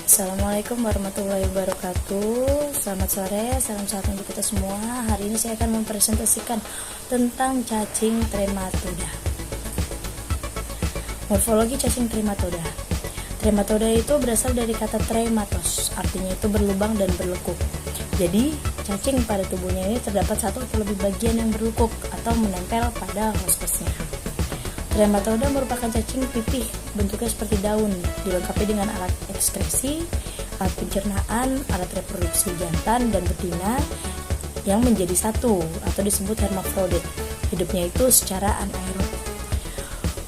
Assalamualaikum warahmatullahi wabarakatuh. Selamat sore, salam sehat untuk kita semua. Hari ini saya akan mempresentasikan tentang cacing trematoda. Morfologi cacing trematoda. Trematoda itu berasal dari kata trematos, artinya itu berlubang dan berlekuk. Jadi, cacing pada tubuhnya ini terdapat satu atau lebih bagian yang berlekuk atau menempel pada hostesnya. Trematoda merupakan cacing pipih, bentuknya seperti daun, dilengkapi dengan alat ekskresi, alat pencernaan, alat reproduksi jantan dan betina yang menjadi satu atau disebut hermafrodit. Hidupnya itu secara anaerob.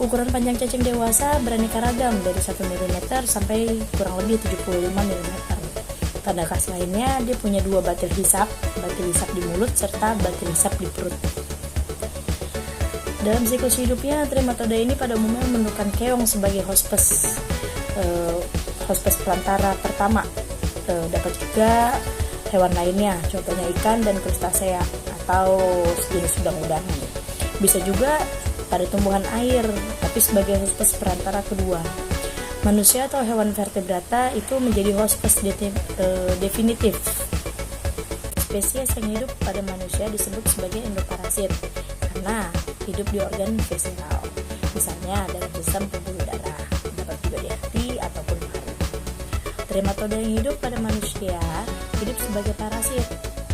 Ukuran panjang cacing dewasa beraneka ragam dari 1 mm sampai kurang lebih 75 mm. Tanda khas lainnya, dia punya 2 batil hisap di mulut serta batil hisap di perut. Dalam siklus hidupnya, trematoda ini pada umumnya menemukan keong sebagai hospes perantara pertama. Dapat juga hewan lainnya, contohnya ikan dan krustasea atau sejenis udang-udangan. Bisa juga pada tumbuhan air, tapi sebagai hospes perantara kedua. Manusia atau hewan vertebrata itu menjadi hospes definitif. Spesies yang hidup pada manusia disebut sebagai endoparasit karena hidup di organ visceral, misalnya dalam sistem pembuluh darah, dapat juga di hati ataupun paru. Trematoda yang hidup pada manusia hidup sebagai parasit,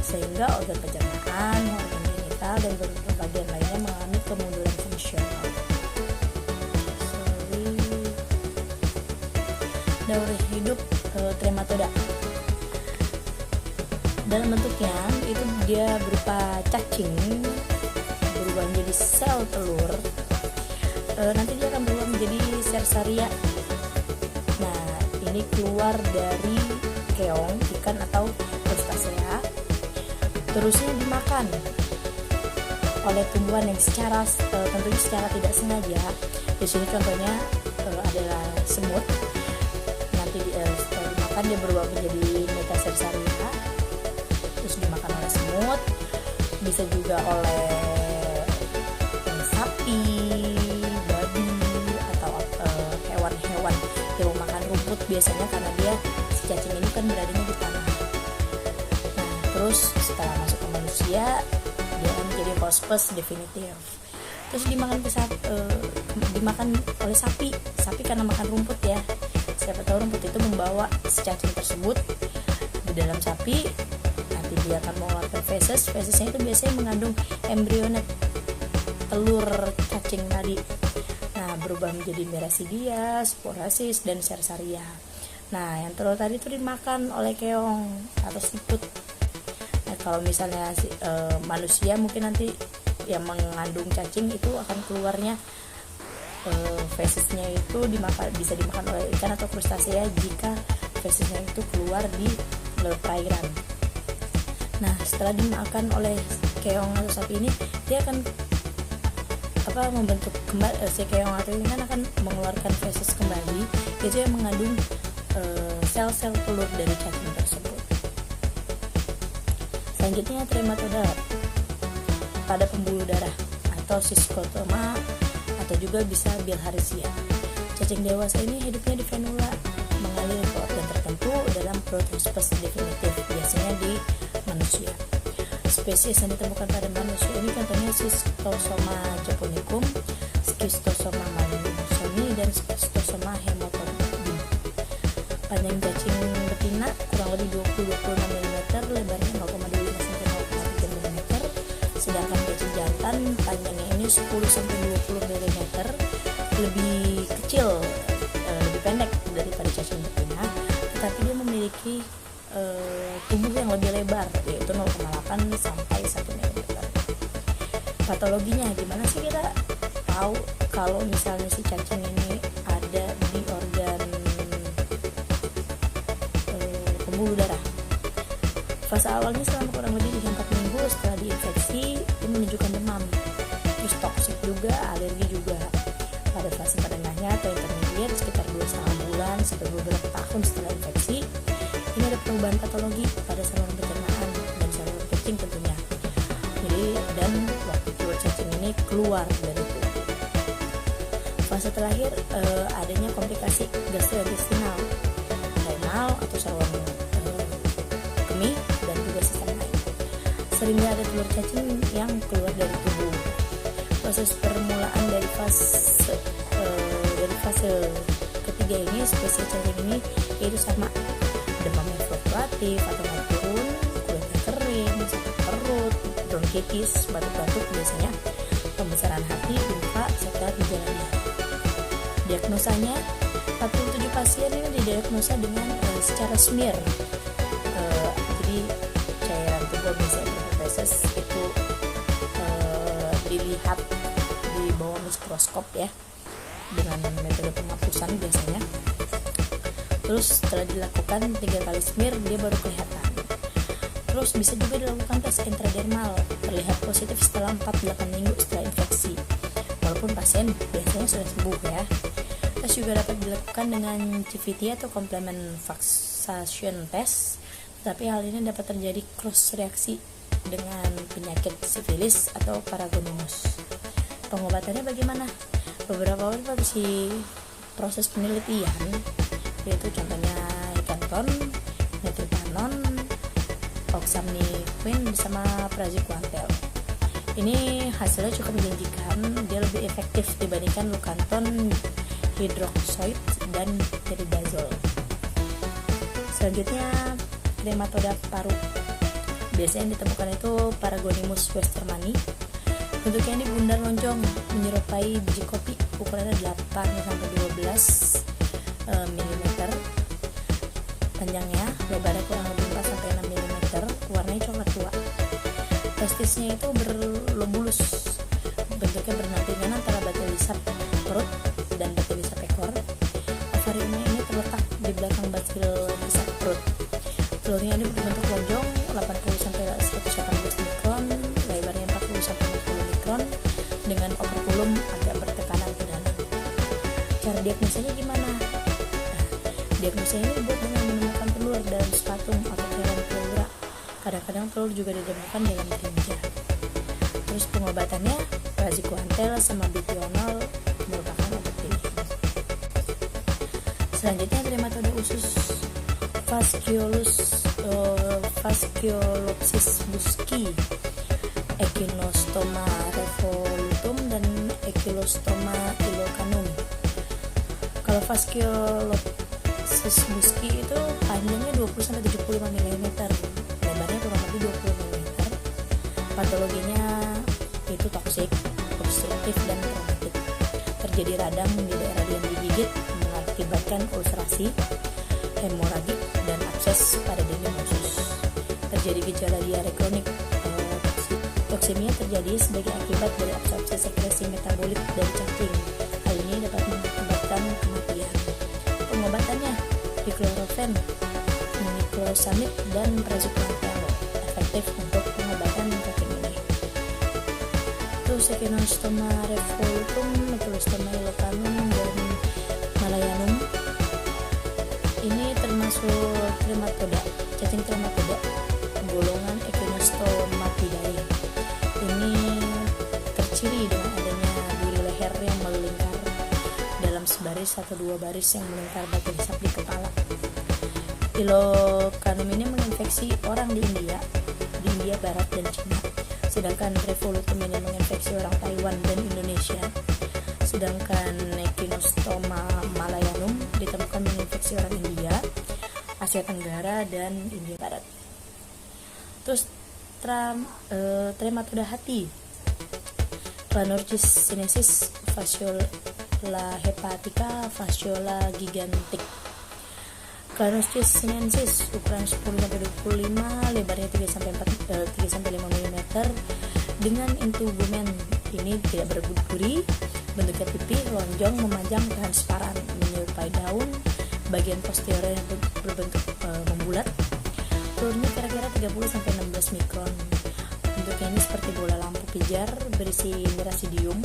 sehingga organ pencernaan, organ genital, dan beberapa bagian lainnya mengalami kemunduran fungsional. Daur hidup trematoda. Dalam bentuknya itu dia berupa cacing berubah menjadi sel telur, nanti dia akan berubah menjadi cersaria. Nah, ini keluar dari keong, ikan atau krustasea, terusnya dimakan oleh tumbuhan yang tentunya secara tidak sengaja. Di sini contohnya adalah semut. Nanti setelah dimakan dia berubah menjadi metacersaria, terus dimakan oleh semut, bisa juga oleh sapi, babi, atau hewan-hewan yang memakan rumput biasanya, karena dia si cacing ini kan beradanya di tanah. Nah, terus setelah masuk ke manusia dia akan menjadi hospes definitif. Terus dimakan oleh sapi karena makan rumput ya. Siapa tahu rumput itu membawa si cacing tersebut di dalam sapi. Nanti dia akan mengeluarkan fesesnya itu biasanya mengandung embrionet telur cacing tadi. Nah, berubah menjadi merasidia, sporasis, dan cersaria. Nah, yang telur tadi itu dimakan oleh keong atau siput. Nah, kalau misalnya manusia mungkin nanti yang mengandung cacing itu akan keluarnya fesesnya itu bisa dimakan oleh ikan atau krustasea jika fesesnya itu keluar di perairan. Nah, setelah dimakan oleh keong atau sapi ini, dia akan membentuk kembali, si keong atau ikan akan mengeluarkan feses kembali, itu yang mengandung sel-sel telur dari cacing tersebut. Selanjutnya trematoda pada pembuluh darah atau siskotoma atau juga bisa bilharzia. Cacing dewasa ini hidupnya di venula, mengalir ke organ tertentu dalam perut hospes definitif, biasanya di manusia. Spesies yang ditemukan pada manusia ini contohnya Schistosoma japonicum, Schistosoma manusoni, dan Schistosoma hematobium. Panjang cacing betina kurang lebih 20-26 mm, lebarnya 0,25 sampai 0,3 mm, sedangkan cacing jantan panjangnya ini 10-20 mm, lebih kecil, lebih pendek daripada cacing betina, tetapi dia memiliki tubuh yang lebih lebar, yaitu 0,8 sampai 1 mm. Patologinya gimana sih kita tahu kalau misalnya si cacing ini ada di organ pembuluh darah? Fase awalnya selama kurang lebih 4 minggu setelah diinfeksi ini menunjukkan demam, terus toksik juga, alergi juga. Pada fase menengahnya atau intermediate sekitar 2,5 bulan sampai beberapa tahun setelah infeksi, ini ada perubahan patologi pada saluran pencernaan dan saluran kencing tentunya. Jadi, dan waktu telur cacing ini keluar dari tubuh. Fase terakhir adanya komplikasi gastrointestinal, renal, anal atau saluran kemih dan juga sistem lain. Seringnya ada telur cacing yang keluar dari tubuh. Proses permulaan dari fase ketiga ini, spesies cacing ini yaitu sama, demamnya fluktuatif atau naik turun, kulitnya kering, sakit perut, bronkitis, batuk-batuk, biasanya pembesaran hati, luka, serta gejala diare. Diagnosanya, 47 pasien ini didiagnosa dengan secara smear. Jadi cairan tubuh biasanya berfeses itu dilihat di bawah mikroskop ya, dengan metode penghapusan biasanya. Terus setelah dilakukan 3 kali smear dia baru kelihatan. Terus bisa juga dilakukan tes intradermal, terlihat positif setelah 4-8 minggu setelah infeksi, walaupun pasien biasanya sudah sembuh ya. Tes juga dapat dilakukan dengan CVT atau complement vaccination test, tapi hal ini dapat terjadi cross reaksi dengan penyakit sifilis atau paragonimus. Pengobatannya bagaimana? Beberapa versi proses penelitian, yaitu contohnya ikanton, metilpanon, oxamniquin bersama praziquantel. Ini hasilnya cukup menjanjikan, dia lebih efektif dibandingkan lukanton, hidroksoid, dan teridazole. Selanjutnya nematoda paru. Biasanya ditemukan itu Paragonimus westermani. Bentuknya ini bundar lonjong, menyerupai biji kopi, ukurannya 8-12 mm. Panjangnya, lebarnya kurang lebih 4-6 mm, warnanya coklat tua. Testisnya itu berlobulus, bentuknya berdampingan antara batu lisap perut dan batu lisap ekor. Ovariumnya ini terletak di belakang batu lisap perut. Telurnya ini berbentuk lonjong, 80-118 mikron, lebarnya 40-50 mikron, dengan operkulum agak bertekanan ke dalam. Cara diagnosanya gimana? Diagnosa ini dibuat dengan menemukan telur dalam spatum atau cairan pleura. Kadang-kadang telur juga ditemukan dalam tinja. Terus pengobatannya praziquantel sama bitionol merupakan obat pilihan. Selanjutnya trematode usus Fasciolopsis buski, Echinostoma revolutum, dan Echinostoma ilocanum. Kalau Fasciolopsis buski itu panjangnya 20-75 mm, lebarnya kurang lebih 20 mm. Patologinya itu toksik, obstruktif, dan traumatik. Terjadi radang di daerah yang digigit, mengakibatkan ulcerasi, hemoragik, dan abses pada dinding usus. Terjadi gejala diare kronik. Toksemia terjadi sebagai akibat dari absorpsi sekresi metabolik dari cacing. Hal ini dapat mengakibatkan kematian. Pengobatannya diclorofen, niclosamid, dan praziquantel efektif untuk pengobatan cacing ini. Terus Echinostoma revolutum, Echinostoma ilocanum, dan Malayanum. Ini termasuk trematoda, cacing trematoda golongan Echinostoma-pidae. Ini terciri dengan adanya duri leher yang melingkar dalam sebaris atau 2 baris yang melingkar batu lisap di kepala. Ilocanum ini menginfeksi orang di India Barat dan Cina, sedangkan revolutum ini menginfeksi orang Taiwan dan Indonesia. Sedangkan Echinostoma malayanum ditemukan menginfeksi orang India, Asia Tenggara, dan India Barat. Terus trematoda hati, Chlamydosis sinensis, Fasciola hepatica, Fasciola gigantic. Chlamydosis sinensis ukuran 10-25, lebarnya 3-5 mm, dengan intugumen. Ini tidak berduri, bentuknya pipih, lonjong, memanjang, transparan, menyerupai daun. Bagian posterior yang berbentuk membulat. Telurnya kira-kira 30-16 mikron. Bentuknya ini seperti bola lampu pijar berisi mirasidium.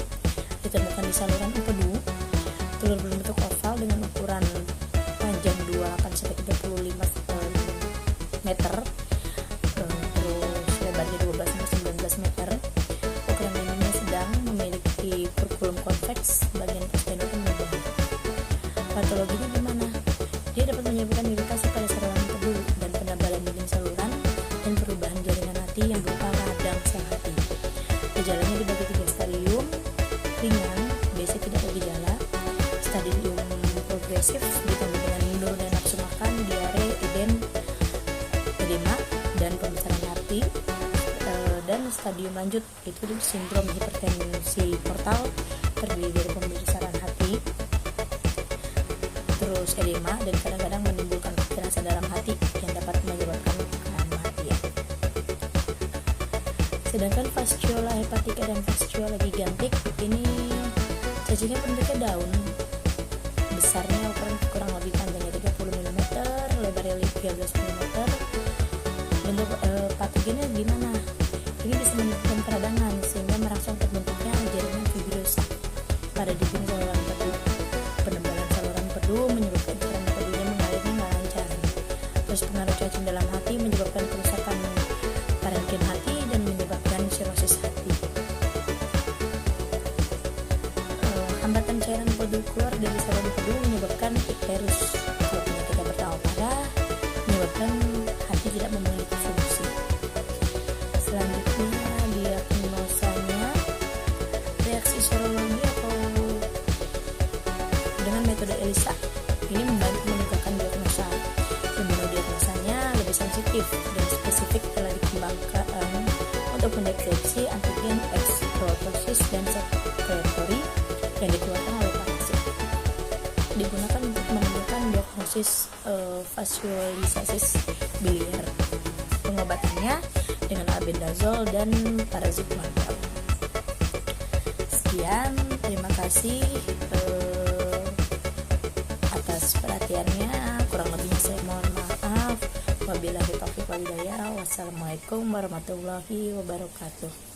Ditemukan di saluran empedu. Telur berbentuk oval dengan ukuran panjang 28-35 meter, terus lebarnya 12-19 meter. Ukuran minimnya sedang, memiliki kurkulum konveks, bagian posterior membulat. Patologinya gimana? Dia dapat menyebabkan iritasi pada stadium lanjut, itu sindrom hipertensi portal, terdiri dari pembesaran hati, terus edema, dan kadang-kadang menimbulkan kekerasan dalam hati yang dapat menyebabkan kematian. Sedangkan fasciola hepatica dan fasciola gigantic ini cacingnya bentuknya daun, besarnya ukuran kurang lebih panjangnya 30 mm, lebarnya 13 mm. Bentuk patogennya gimana? Ini bisa menimbulkan peradangan sehingga merangsang terbentuknya jaringan fibrosa pada dinding saluran empedu. Penebalan saluran empedu menyebabkan cairan empedunya mengalirnya nggak lancar. Terus pengaruh cacing dalam hati menyebabkan kerusakan parenkim hati dan menyebabkan sirosis hati. Hambatan cairan empedu keluar dari saluran empedu menyebabkan icterus. Kalau penyakitnya bertambah parah, menyebabkan hati tidak memiliki fungsi. Selanjutnya diagnosanya, reaksi serologi atau dengan metode ELISA ini membantu menegakkan diagnosa. Imunodiagnosanya lebih sensitif dan spesifik telah dikembangkan untuk mendeteksi antigen eksproptosis dan sekretory yang dikeluarkan oleh parasit. Digunakan untuk menemukan diagnosis vaskulitis biliar. Pengobatannya dengan albendazol dan paracetamol. Sekian, terima kasih atas perhatiannya. Kurang lebihnya saya mohon maaf. Wabillahi taufiq wal hidayah. Wassalamualaikum warahmatullahi wabarakatuh.